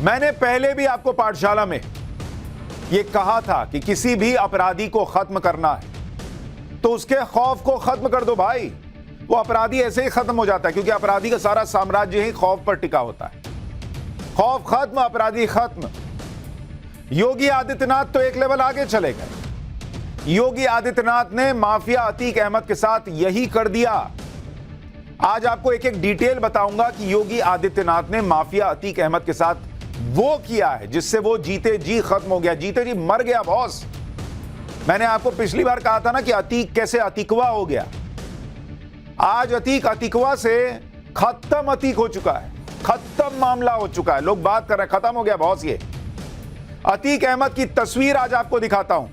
मैंने पहले भी आपको पाठशाला में यह कहा था कि किसी भी अपराधी को खत्म करना है तो उसके खौफ को खत्म कर दो भाई। वो अपराधी ऐसे ही खत्म हो जाता है, क्योंकि अपराधी का सारा साम्राज्य ही खौफ पर टिका होता है। खौफ खत्म, अपराधी खत्म। योगी आदित्यनाथ तो एक लेवल आगे चले गए। योगी आदित्यनाथ ने माफिया अतीक अहमद के साथ यही कर दिया। आज आपको एक एक डिटेल बताऊंगा कि योगी आदित्यनाथ ने माफिया अतीक अहमद के साथ वो किया है जिससे वो जीते जी खत्म हो गया, जीते जी मर गया बॉस। मैंने आपको पिछली बार कहा था ना कि अतीक कैसे अतीकवा हो गया। आज अतीक अतीकवा से खत्म अतीक हो चुका है, खत्म मामला हो चुका है। लोग बात कर रहे हैं खत्म हो गया बॉस। ये अतीक अहमद की तस्वीर आज आपको दिखाता हूं।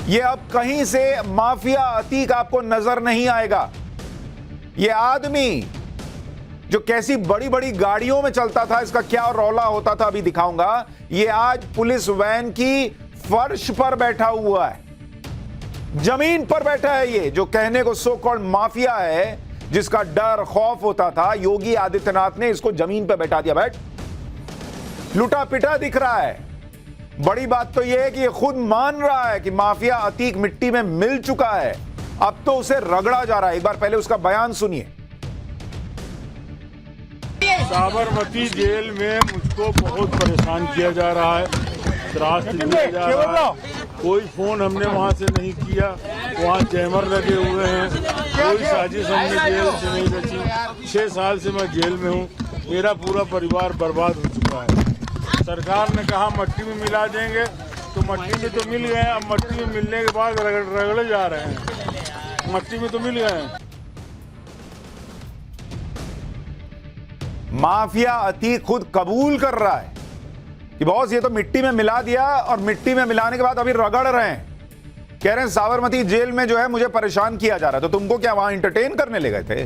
ये अब कहीं से माफिया अतीक आपको नजर नहीं आएगा। ये आदमी जो कैसी बड़ी बड़ी गाड़ियों में चलता था, इसका क्या रौला होता था अभी दिखाऊंगा। ये आज पुलिस वैन की फर्श पर बैठा हुआ है, जमीन पर बैठा है। ये जो कहने को सो कॉल्ड माफिया है, जिसका डर खौफ होता था, योगी आदित्यनाथ ने इसको जमीन पर बैठा दिया। बैठ, लुटा पिटा दिख रहा है। बड़ी बात तो यह है कि ये खुद मान रहा है कि माफिया अतीक मिट्टी में मिल चुका है। अब तो उसे रगड़ा जा रहा है। एक बार पहले उसका बयान सुनिए। साबरमती जेल में मुझको बहुत परेशान किया जा रहा है, त्रास दिया जा रहा है। कोई फोन हमने वहां से नहीं किया, वहां जैमर लगे हुए हैं। कोई साजिश हमने जेल से नहीं रची। 6 साल से मैं जेल में हूँ। मेरा पूरा परिवार बर्बाद हो चुका है। सरकार ने कहा मट्टी में मिला देंगे, तो मट्टी में तो मिल गए। अब मट्टी में मिलने के बाद रगड़े जा रहे हैं। मट्टी में तो मिल गए। माफिया अतीक खुद कबूल कर रहा है कि बॉस ये तो मिट्टी में मिला दिया, और मिट्टी में मिलाने के बाद अभी रगड़ रहे हैं। कह रहे हैं साबरमती जेल में जो है मुझे परेशान किया जा रहा है। तो तुमको क्या वहां एंटरटेन करने ले गए थे?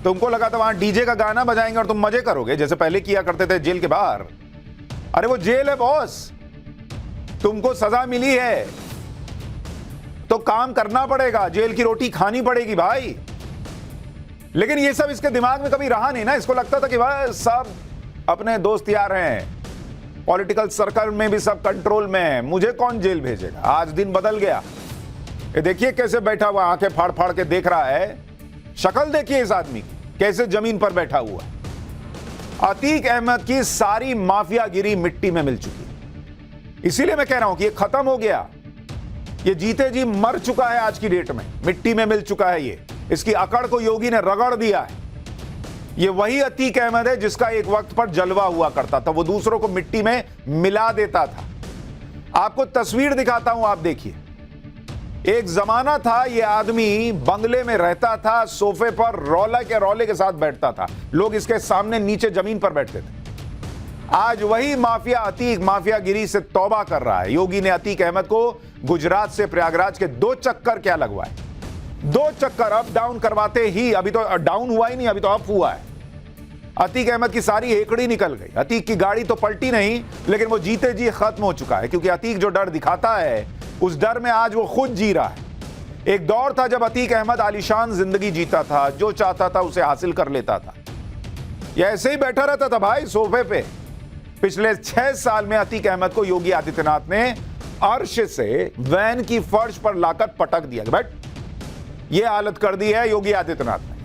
तुमको लगा था वहां डीजे का गाना बजाएंगे और तुम मजे करोगे जैसे पहले किया करते थे जेल के बाहर? अरे वो जेल है बॉस, तुमको सजा मिली है तो काम करना पड़ेगा, जेल की रोटी खानी पड़ेगी भाई। लेकिन ये सब इसके दिमाग में कभी रहा नहीं ना। इसको लगता था कि भाई सब अपने दोस्त यार हैं, पॉलिटिकल सर्कल में भी सब कंट्रोल में है, मुझे कौन जेल भेजेगा। आज दिन बदल गया। ये देखिए कैसे बैठा हुआ, आंखें फाड़ फाड़ के देख रहा है। शक्ल देखिए इस आदमी की, कैसे जमीन पर बैठा हुआ है। अतीक अहमद की सारी माफियागिरी मिट्टी में मिल चुकी है। इसीलिए मैं कह रहा हूं कि ये खत्म हो गया। ये जीते जी मर चुका है। आज की डेट में मिट्टी में मिल चुका है। ये इसकी अकड़ को योगी ने रगड़ दिया है। ये वही अतीक अहमद है जिसका एक वक्त पर जलवा हुआ करता था। वो दूसरों को मिट्टी में मिला देता था। आपको तस्वीर दिखाता हूं, आप देखिए। एक जमाना था ये आदमी बंगले में रहता था, सोफे पर रौले के साथ बैठता था। लोग इसके सामने नीचे जमीन पर बैठते थे। आज वही माफिया अतीक माफियागिरी से तौबा कर रहा है। योगी ने अतीक अहमद को गुजरात से प्रयागराज के 2 चक्कर क्या लगवाए, 2 चक्कर अप डाउन करवाते ही, अभी तो डाउन हुआ ही नहीं, अभी तो अप हुआ है। अतीक अहमद की सारी हेकड़ी निकल गई। अतीक की गाड़ी तो पलटी नहीं, लेकिन वो जीते जी खत्म हो चुका है। क्योंकि अतीक जो डर दिखाता है, उस डर में आज वो खुद जी रहा है। एक दौर था जब अतीक अहमद आलीशान जिंदगी जीता था, जो चाहता था उसे हासिल कर लेता था। ये ऐसे ही बैठा रहता था भाई सोफे पे। पिछले 6 साल में अतीक अहमद को योगी आदित्यनाथ ने अर्श से वैन की फर्श पर लाकर पटक दिया। बैठ, ये हालत कर दी है योगी आदित्यनाथ ने।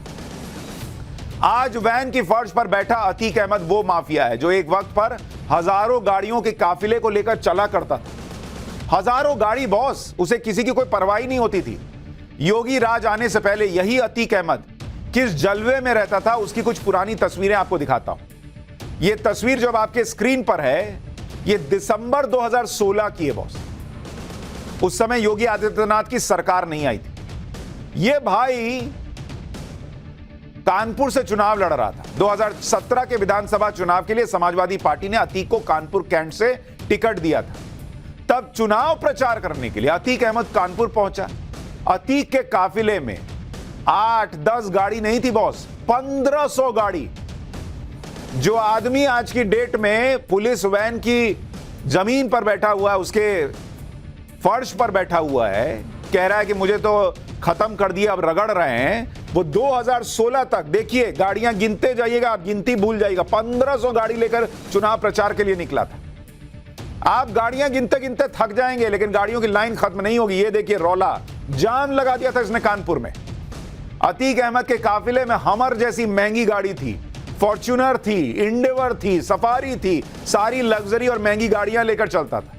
आज वैन की फर्श पर बैठा अतीक अहमद वो माफिया है जो एक वक्त पर हजारों गाड़ियों के काफिले को लेकर चला करता था। हजारों गाड़ी बॉस, उसे किसी की कोई परवाह नहीं होती थी। योगी राज आने से पहले यही अतीक अहमद किस जलवे में रहता था, उसकी कुछ पुरानी तस्वीरें आपको दिखाता हूं। यह तस्वीर जो आपके स्क्रीन पर है, यह दिसंबर 2016 की है बॉस। उस समय योगी आदित्यनाथ की सरकार नहीं आई थी। यह भाई कानपुर से चुनाव लड़ रहा था। 2017 के विधानसभा चुनाव के लिए समाजवादी पार्टी ने अतीक को कानपुर कैंट से टिकट दिया था। तब चुनाव प्रचार करने के लिए अतीक अहमद कानपुर पहुंचा। अतीक के काफिले में 8-10 गाड़ी नहीं थी बॉस, 1500 गाड़ी। जो आदमी आज की डेट में पुलिस वैन की जमीन पर बैठा हुआ है, उसके फर्श पर बैठा हुआ है, कह रहा है कि मुझे तो खत्म कर दिया, अब रगड़ रहे हैं। वो 2016 तक देखिए, गाड़ियां गिनते जाइएगा, आप गिनती भूल जाइएगा, 1500 गाड़ी लेकर चुनाव प्रचार के लिए निकला था। आप गाड़ियां गिनते गिनते थक जाएंगे, लेकिन गाड़ियों की लाइन खत्म नहीं होगी। ये देखिए रौला, जाम लगा दिया था इसने कानपुर में। अतीक अहमद के काफिले में हमर जैसी महंगी गाड़ी थी, फॉर्च्यूनर थी, इंडेवर थी, सफारी थी, सारी लग्जरी और महंगी गाड़ियां लेकर चलता था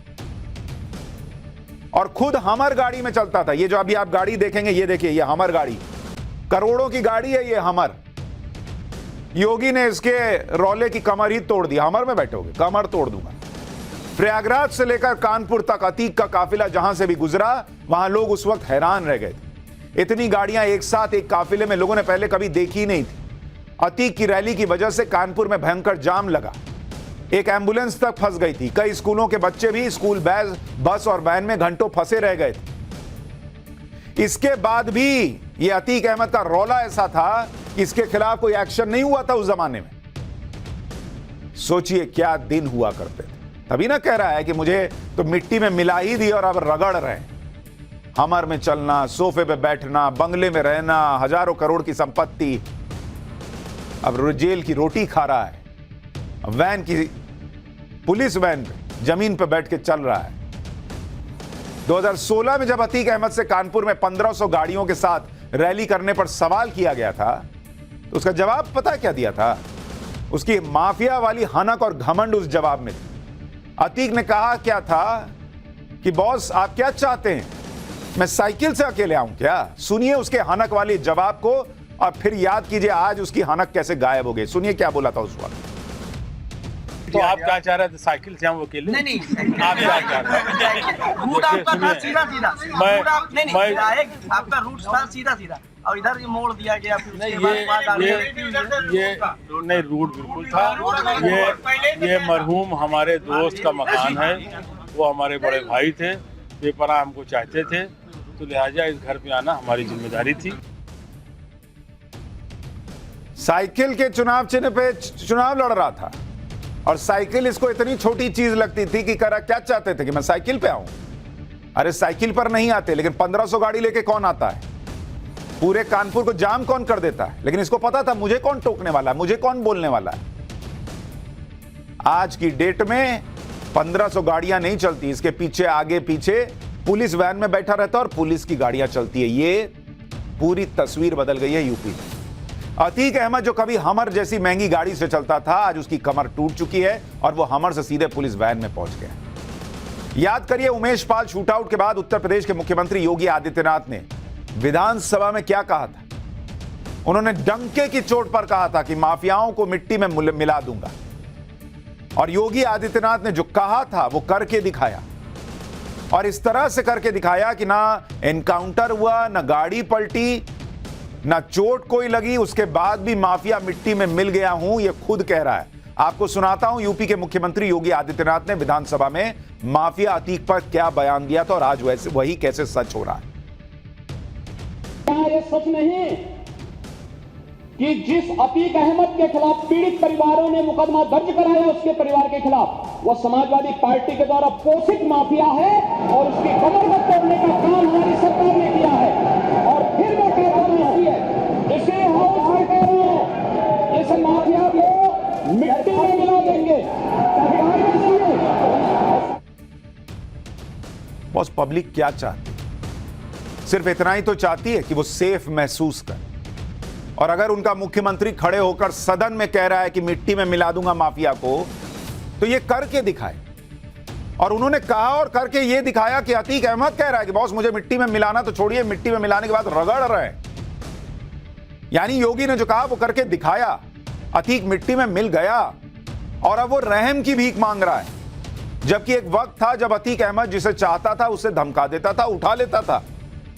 और खुद हमर गाड़ी में चलता था। ये जो अभी आप गाड़ी देखेंगे, ये देखिए, ये हमर गाड़ी, करोड़ों की गाड़ी है ये हमर। योगी ने इसके रौले की कमर ही तोड़ दी। हमर में बैठोगे, कमर तोड़ दूंगा। प्रयागराज से लेकर कानपुर तक अतीक का काफिला जहां से भी गुजरा, वहां लोग उस वक्त हैरान रह गए थे। इतनी गाड़ियां एक साथ एक काफिले में लोगों ने पहले कभी देखी ही नहीं थी। अतीक की रैली की वजह से कानपुर में भयंकर जाम लगा, एक एम्बुलेंस तक फंस गई थी, कई स्कूलों के बच्चे भी स्कूल बस और वैन में घंटों फंसे रह गए थे। इसके बाद भी ये अतीक अहमद का रौला ऐसा था कि इसके खिलाफ कोई एक्शन नहीं हुआ था उस जमाने में। सोचिए क्या दिन हुआ करते थे। तभी ना कह रहा है कि मुझे तो मिट्टी में मिला ही दी और अब रगड़ रहे हैं। हमर में चलना, सोफे पे बैठना, बंगले में रहना, हजारों करोड़ की संपत्ति, अब जेल की रोटी खा रहा है, वैन की, पुलिस वैन पे जमीन पे बैठ के चल रहा है। 2016 में जब अतीक अहमद से कानपुर में 1500 गाड़ियों के साथ रैली करने पर सवाल किया गया था, तो उसका जवाब पता क्या दिया था? उसकी माफिया वाली हनक और घमंड उस जवाब में। अतीक ने कहा क्या था कि बॉस आप क्या चाहते हैं, मैं साइकिल से अकेले आऊं क्या? सुनिए उसके हनक वाली जवाब को और फिर याद कीजिए आज उसकी हनक कैसे गायब हो गई। सुनिए क्या बोला था उस वक्त। तो आप क्या चाह रहे थे, साइकिल से हम अकेले? नहीं आप क्या चाह रहे थे? रूट आपका था सीधा सीधा। मैं आपका रूट था सीधा सीधा और इधर ये मोड़ दिया गया। फिर नहीं, उसके बाद ये नहीं, रूट बिल्कुल था। ये मरहूम हमारे दोस्त का मकान है, वो हमारे बड़े भाई थे, पेपरा हमको चाहते थे, तो लिहाजा इस घर पे आना हमारी जिम्मेदारी थी। साइकिल के चुनाव चिन्ह पे चुनाव लड़ रहा था और साइकिल इसको इतनी छोटी चीज लगती थी कि करा क्या चाहते थे कि मैं साइकिल पे आऊं। अरे साइकिल पर नहीं आते, लेकिन 1500 गाड़ी लेके कौन आता है? पूरे कानपुर को जाम कौन कर देता है? लेकिन इसको पता था मुझे कौन टोकने वाला है, मुझे कौन बोलने वाला है। आज की डेट में 1500 गाड़ियां नहीं चलती, इसके पीछे आगे पीछे पुलिस वैन में बैठा रहता है और पुलिस की गाड़ियां चलती है। ये पूरी तस्वीर बदल गई है यूपी में। अतीक अहमद जो कभी हमर जैसी महंगी गाड़ी से चलता था, आज उसकी कमर टूट चुकी है और वो हमर से सीधे पुलिस वैन में पहुंच गया। याद करिए उमेश पाल शूटआउट के बाद उत्तर प्रदेश के मुख्यमंत्री योगी आदित्यनाथ ने विधानसभा में क्या कहा था? उन्होंने डंके की चोट पर कहा था कि माफियाओं को मिट्टी में मिला दूंगा। और योगी आदित्यनाथ ने जो कहा था वो करके दिखाया, और इस तरह से करके दिखाया कि ना एनकाउंटर हुआ, ना गाड़ी पलटी, ना चोट कोई लगी, उसके बाद भी माफिया मिट्टी में मिल गया हूं, यह खुद कह रहा है। आपको सुनाता हूं यूपी के मुख्यमंत्री योगी आदित्यनाथ ने विधानसभा में माफिया अतीक पर क्या बयान दिया था और आज वैसे वही कैसे सच हो रहा है। ये सच नहीं कि जिस अतीक अहमद के खिलाफ पीड़ित परिवारों ने मुकदमा दर्ज कराया उसके परिवार के खिलाफ, वह समाजवादी पार्टी के द्वारा पोषित माफिया है और उसकी कमर को तोड़ने का काम हमारी सरकार ने किया है। और फिर मैं कहता हूं इसे इस माफिया को मिट्टी में मिला देंगे। बॉस पब्लिक क्या चाहती है? सिर्फ इतना ही तो चाहती है कि वो सेफ महसूस कर। और अगर उनका मुख्यमंत्री खड़े होकर सदन में कह रहा है कि मिट्टी में मिला दूंगा माफिया को, तो ये करके दिखाए। और उन्होंने कहा और करके ये दिखाया कि अतीक अहमद कह रहा है कि बॉस मुझे मिट्टी में मिलाना तो छोड़िए, मिट्टी में मिलाने के बाद रगड़ रहे हैं। यानी योगी ने जो कहा वो करके दिखाया। अतीक मिट्टी में मिल गया और अब वो रहम की भीख मांग रहा है। जबकि एक वक्त था जब अतीक अहमद जिसे चाहता था उसे धमका देता था, उठा लेता था।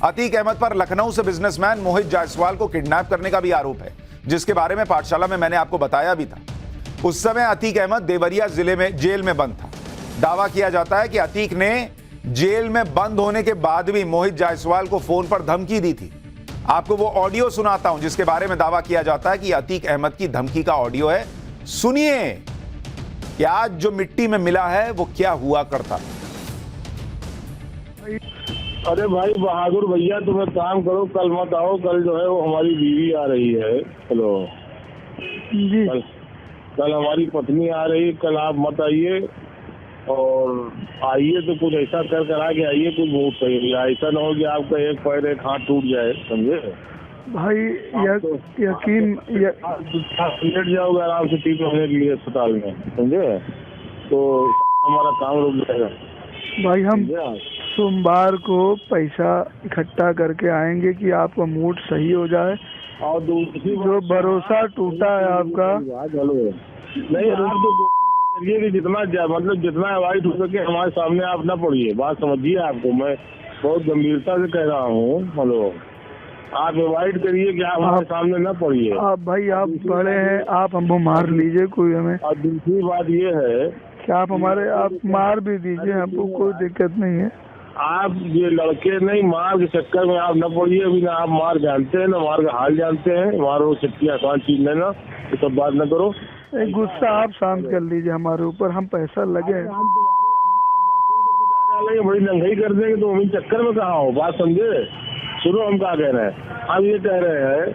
अतीक अहमद पर लखनऊ से बिजनेसमैन मोहित जायसवाल को किडनैप करने का भी आरोप है, जिसके बारे में पाठशाला में मैंने आपको बताया भी था। उस समय अतीक अहमद देवरिया जिले में जेल में बंद था। दावा किया जाता है कि अतीक ने जेल में बंद होने के बाद भी मोहित जायसवाल को फोन पर धमकी दी थी। आपको वो ऑडियो सुनाता हूं जिसके बारे में दावा किया जाता है कि अतीक अहमद की धमकी का ऑडियो है। सुनिए कि आज जो मिट्टी में मिला है वो क्या हुआ करता। अरे भाई बहादुर भैया, तुम एक काम करो, कल मत आओ। कल जो है वो हमारी बीवी आ रही है। हेलो जी। कल हमारी पत्नी आ रही है। कल आप मत आइए, और आइए तो कुछ ऐसा कर करा के आइए, कुछ बहुत सही। ऐसा ना हो कि आपका एक पैर एक हाथ टूट जाए, समझे भाई यकीन लेट जाओगे आराम से ठीक होने के लिए अस्पताल में, समझे, तो हमारा काम रुक जाएगा। भाई हम सोमवार को पैसा इकट्ठा करके आएंगे कि आपका मूड सही हो जाए, और दूसरी जो भरोसा टूटा है आपका। नहीं, आप तो करिए कि मतलब जितना अवॉइड हो सके हमारे सामने आप ना पड़िए। बात समझिए, आपको मैं बहुत गंभीरता से कह रहा हूँ। हेलो, आप अवॉइड करिए कि आप हमारे सामने ना पड़िए। आप भाई आप बड़े हैं, आप हमको मार लीजिए, कोई हमें। और दूसरी बात ये है कि आप मार भी दीजिए, हमको कोई दिक्कत नहीं है। आप ये लड़के नहीं, मार के चक्कर में आप न पड़िए। अभी ना आप मार जानते हैं, ना मार का हाल जानते हैं। मार वो चक्की आसान चीज नहीं ना, ये सब बात न करो। गुस्सा आप शांत कर लीजिए हमारे ऊपर, हम पैसा लगे बड़ी नंगाई कर देंगे तो हम चक्कर में कहाँ हो। बात समझे, सुनो हम क्या कह रहे हैं। हम ये कह रहे हैं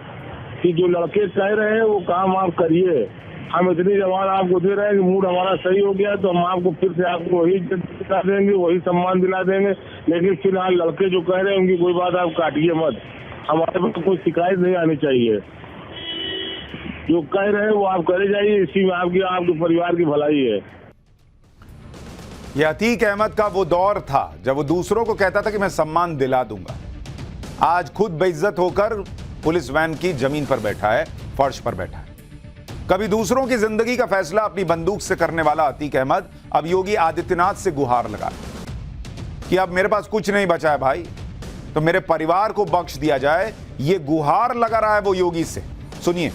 कि जो लड़के कह रहे हैं वो काम आप करिए। हम इतनी जवान आपको दे रहे हैं कि मूड हमारा सही हो गया तो हम आपको फिर से आपको वही दिला देंगे, वही सम्मान दिला देंगे। लेकिन फिलहाल लड़के जो कह रहे हैं उनकी कोई बात आप काटिए मत। हमारे पास कोई शिकायत नहीं आनी चाहिए। जो कह रहे हैं वो आप करे जाइए, इसी में आपके परिवार की भलाई है। यह अतीक अहमद का वो दौर था जब वो दूसरों को कहता था कि मैं सम्मान दिला दूंगा। आज खुद बेइज्जत होकर पुलिस वैन की जमीन पर बैठा है, फर्श पर बैठा है। कभी दूसरों की जिंदगी का फैसला अपनी बंदूक से करने वाला अतीक अहमद अब योगी आदित्यनाथ से गुहार लगा कि अब मेरे पास कुछ नहीं बचा है भाई, तो मेरे परिवार को बख्श दिया जाए। ये गुहार लगा रहा है वो योगी से। सुनिए।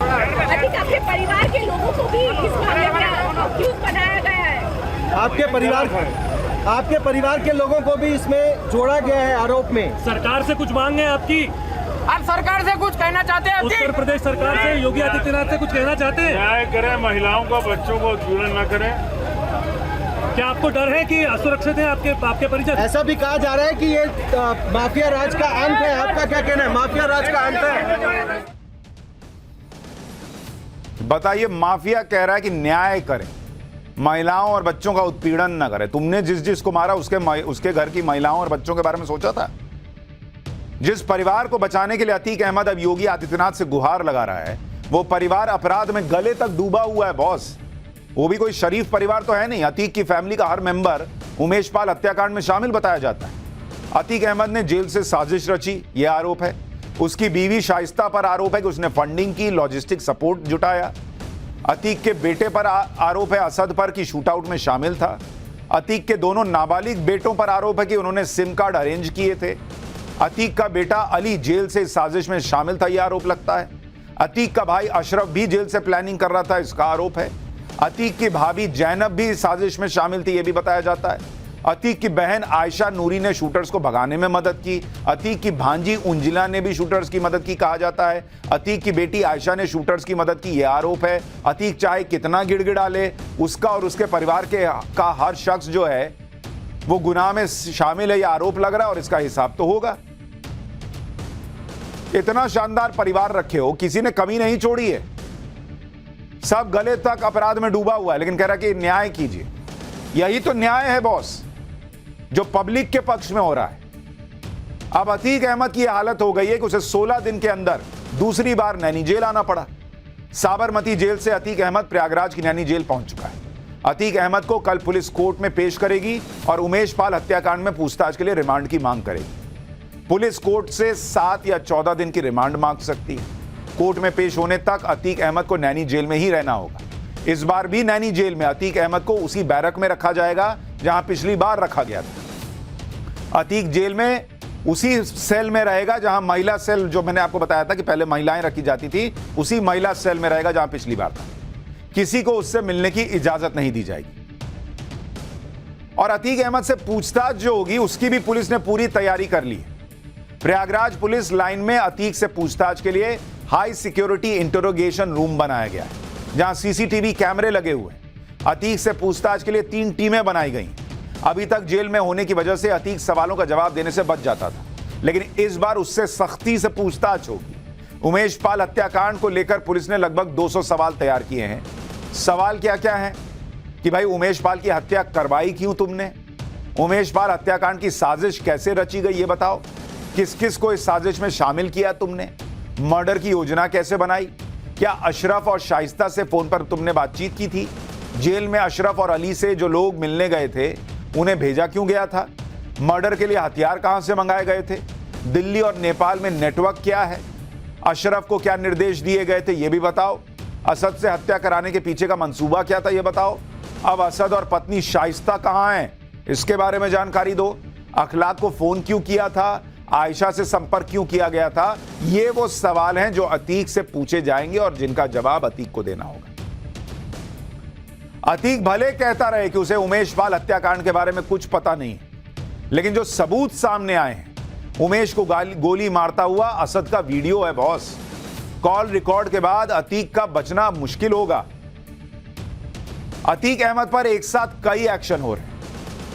आपके परिवार के लोगों को भी इस मामले में अक्यूज बनाया गया है। आपके परिवार के लोगों को भी इसमें जोड़ा गया है आरोप में। सरकार से कुछ मांग है आपकी? आप सरकार से कुछ कहना चाहते हैं? उत्तर प्रदेश सरकार से, योगी आदित्यनाथ से कुछ कहना चाहते हैं? न्याय करें, महिलाओं का, बच्चों को उत्पीड़न न करें। क्या आपको डर है कि असुरक्षित है आपके परिजन? ऐसा भी कहा जा रहा है कि ये माफिया राज का अंत है। आपका क्या कहना है? माफिया राज का अंत है? बताइए, माफिया कह रहा है कि न्याय करें, महिलाओं और बच्चों का उत्पीड़न न करें। तुमने जिसको मारा उसके घर की महिलाओं और बच्चों के बारे में सोचा था? जिस परिवार को बचाने के लिए अतीक अहमद अब योगी आदित्यनाथ से गुहार लगा रहा है, वो परिवार अपराध में गले तक डूबा हुआ है बॉस। वो भी कोई शरीफ परिवार तो है नहीं। अतीक की फैमिली का हर मेंबर उमेश पाल हत्याकांड में शामिल बताया जाता है। अतीक अहमद ने जेल से साजिश रची, यह आरोप है। उसकी बीवी शाइस्ता पर आरोप है कि उसने फंडिंग की, लॉजिस्टिक सपोर्ट जुटाया। अतीक के बेटे पर आरोप है असद पर कि शूटआउट में शामिल था। अतीक के दोनों नाबालिग बेटों पर आरोप है कि उन्होंने सिम कार्ड अरेंज किए थे। अतीक का बेटा अली जेल से इस साजिश में शामिल था, यह आरोप लगता है। अतीक का भाई अशरफ भी जेल से प्लानिंग कर रहा था, इसका आरोप है। अतीक की भाभी जैनब भी इस साजिश में शामिल थी, यह भी बताया जाता है। अतीक की बहन आयशा नूरी ने शूटर्स को भगाने में मदद की। अतीक की भांजी उंजिला ने भी शूटर्स की मदद की, कहा जाता है। अतीक की बेटी आयशा ने शूटर्स की मदद की, यह आरोप है। अतीक चाहे कितना गिड़गिड़ा ले, उसका और उसके परिवार का हर शख्स जो है वो गुनाह में शामिल है, यह आरोप लग रहा है और इसका हिसाब तो होगा। इतना शानदार परिवार रखे हो, किसी ने कमी नहीं छोड़ी है। सब गले तक अपराध में डूबा हुआ है, लेकिन कह रहा कि न्याय कीजिए। यही तो न्याय है बॉस, जो पब्लिक के पक्ष में हो रहा है। अब अतीक अहमद की हालत हो गई है कि उसे 16 दिन के अंदर दूसरी बार नैनी जेल आना पड़ा। साबरमती जेल से अतीक अहमद प्रयागराज की नैनी जेल पहुंच चुका है। अतीक अहमद को कल पुलिस कोर्ट में पेश करेगी और उमेश पाल हत्याकांड में पूछताछ के लिए रिमांड की मांग करेगी। पुलिस कोर्ट से 7 या 14 दिन की रिमांड मांग सकती है। कोर्ट में पेश होने तक अतीक अहमद को नैनी जेल में ही रहना होगा। इस बार भी नैनी जेल में अतीक अहमद को उसी बैरक में रखा जाएगा जहां पिछली बार रखा गया था। अतीक जेल में उसी सेल में रहेगा जहां महिला सेल, जो मैंने आपको बताया था कि पहले महिलाएं रखी जाती थी, उसी महिला सेल में रहेगा जहां पिछली बार था। किसी को उससे मिलने की इजाजत नहीं दी जाएगी। और अतीक अहमद से पूछताछ जो होगी उसकी भी पुलिस ने पूरी तैयारी कर ली है। प्रयागराज पुलिस लाइन में अतीक से पूछताछ के लिए हाई सिक्योरिटी इंटरोगेशन रूम बनाया गया है, जहां सीसीटीवी कैमरे लगे हुए हैं। अतीक से पूछताछ के लिए 3 टीमें बनाई गई। अभी तक जेल में होने की वजह से अतीक सवालों का जवाब देने से बच जाता था, लेकिन इस बार उससे सख्ती से पूछताछ होगी। उमेश पाल हत्याकांड को लेकर पुलिस ने लगभग 200 सवाल तैयार किए हैं। सवाल क्या क्या है कि भाई उमेश पाल की हत्या करवाई क्यों तुमने? उमेश पाल हत्याकांड की साजिश कैसे रची गई ये बताओ। किस किस को इस साजिश में शामिल किया तुमने? मर्डर की योजना कैसे बनाई? क्या अशरफ और शाइस्ता से फोन पर तुमने बातचीत की थी? जेल में अशरफ और अली से जो लोग मिलने गए थे उन्हें भेजा क्यों गया था? मर्डर के लिए हथियार कहां से मंगाए गए थे? दिल्ली और नेपाल में नेटवर्क क्या है? अशरफ को क्या निर्देश दिए गए थे ये भी बताओ। असद से हत्या कराने के पीछे का मंसूबा क्या था ये बताओ। अब असद और पत्नी शाइस्ता कहां हैं इसके बारे में जानकारी दो। अखलाक को फोन क्यों किया था? आयशा से संपर्क क्यों किया गया था? ये वो सवाल हैं जो अतीक से पूछे जाएंगे और जिनका जवाब अतीक को देना होगा। अतीक भले कहता रहे कि उसे उमेश पाल हत्याकांड के बारे में कुछ पता नहीं है, लेकिन जो सबूत सामने आए हैं, उमेश को गोली मारता हुआ असद का वीडियो है बॉस। कॉल रिकॉर्ड के बाद अतीक का बचना मुश्किल होगा। अतीक अहमद पर एक साथ कई एक्शन हो रहे हैं।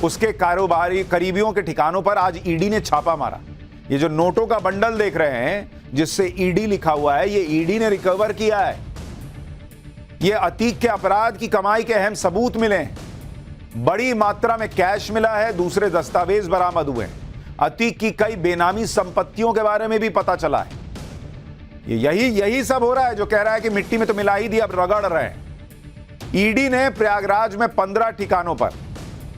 उसके कारोबारी करीबियों के ठिकानों पर आज ईडी ने छापा मारा। ये जो नोटों का बंडल देख रहे हैं जिससे ईडी लिखा हुआ है, ये ईडी ने रिकवर किया है। ये अतीक के अपराध की कमाई के अहम सबूत मिले हैं। बड़ी मात्रा में कैश मिला है, दूसरे दस्तावेज बरामद हुए हैं। अतीक की कई बेनामी संपत्तियों के बारे में भी पता चला है। यही सब हो रहा है जो कह रहा है कि मिट्टी में तो मिला ही दिया, अब रगड़ रहे हैं। ईडी ने प्रयागराज में 15 ठिकानों पर,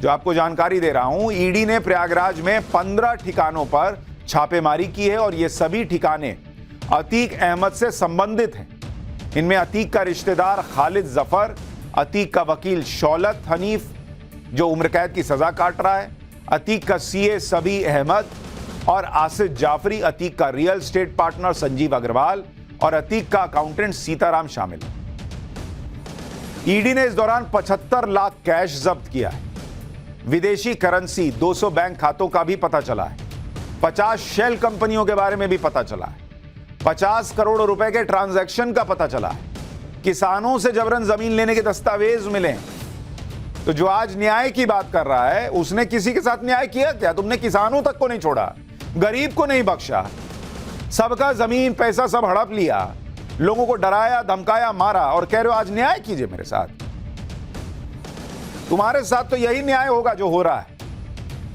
जो आपको जानकारी दे रहा हूं, ईडी ने प्रयागराज में 15 ठिकानों पर छापेमारी की है और ये सभी ठिकाने अतीक अहमद से संबंधित हैं। इनमें अतीक का रिश्तेदार खालिद जफर, अतीक का वकील शौलत हनीफ जो उम्र कैद की सजा काट रहा है, अतीक का सीए सबी अहमद और आसिफ जाफरी, अतीक का real estate partner Sanjeev Agarwal और अतीक का अकाउंटेंट सीताराम शामिल है। ईडी ने इस दौरान 75 लाख कैश जब्त किया है। विदेशी करेंसी 200 बैंक खातों का भी पता चला है। 50 शेल कंपनियों के बारे में भी पता चला है। 50 करोड़ रुपए के ट्रांजैक्शन का पता चला है। किसानों से जबरन जमीन लेने के दस्तावेज मिले। तो जो आज न्याय की बात कर रहा है उसने किसी के साथ न्याय किया क्या? तुमने किसानों तक को नहीं छोड़ा, गरीब को नहीं बख्शा, सबका जमीन पैसा सब हड़प लिया, लोगों को डराया धमकाया मारा और कह रहे हो आज न्याय कीजिए मेरे साथ। तुम्हारे साथ तो यही न्याय होगा जो हो रहा है।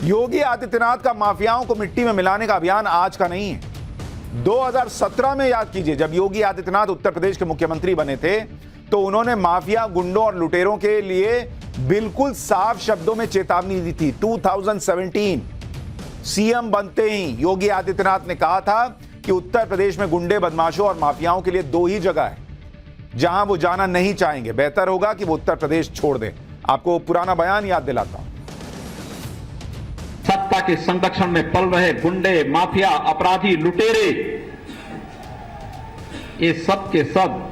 योगी आदित्यनाथ का माफियाओं को मिट्टी में मिलाने का अभियान आज का नहीं है। 2017 में याद कीजिए, जब योगी आदित्यनाथ उत्तर प्रदेश के मुख्यमंत्री बने थे तो उन्होंने माफिया गुंडों और लुटेरों के लिए बिल्कुल साफ शब्दों में चेतावनी दी थी। 2017 सीएम बनते ही योगी आदित्यनाथ ने कहा था कि उत्तर प्रदेश में गुंडे बदमाशों और माफियाओं के लिए 2 ही जगह है जहां वो जाना नहीं चाहेंगे। बेहतर होगा कि वो उत्तर प्रदेश छोड़ दें। आपको पुराना बयान याद दिलाता हूं। सत्ता के संरक्षण में पल रहे गुंडे, माफिया, अपराधी, लुटेरे, ये सब के सब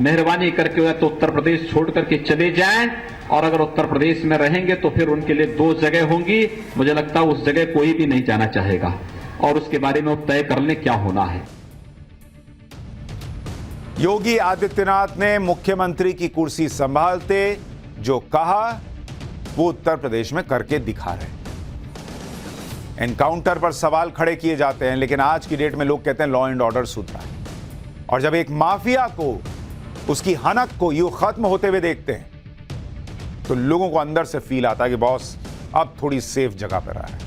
मेहरबानी करके या तो उत्तर प्रदेश छोड़ करके चले जाएं, और अगर उत्तर प्रदेश में रहेंगे तो फिर उनके लिए 2 जगह होंगी। मुझे लगता है उस जगह कोई भी नहीं जाना चाहेगा और उसके बारे में वो तय कर ले क्या होना है। योगी आदित्यनाथ ने मुख्यमंत्री की कुर्सी संभालते जो कहा वो उत्तर प्रदेश में करके दिखा रहे। एनकाउंटर पर सवाल खड़े किए जाते हैं, लेकिन आज की डेट में लोग कहते हैं लॉ एंड ऑर्डर सुधरा है। और जब एक माफिया को, उसकी हनक को यूं खत्म होते हुए देखते हैं तो लोगों को अंदर से फील आता है कि बॉस अब थोड़ी सेफ जगह पर रहा है।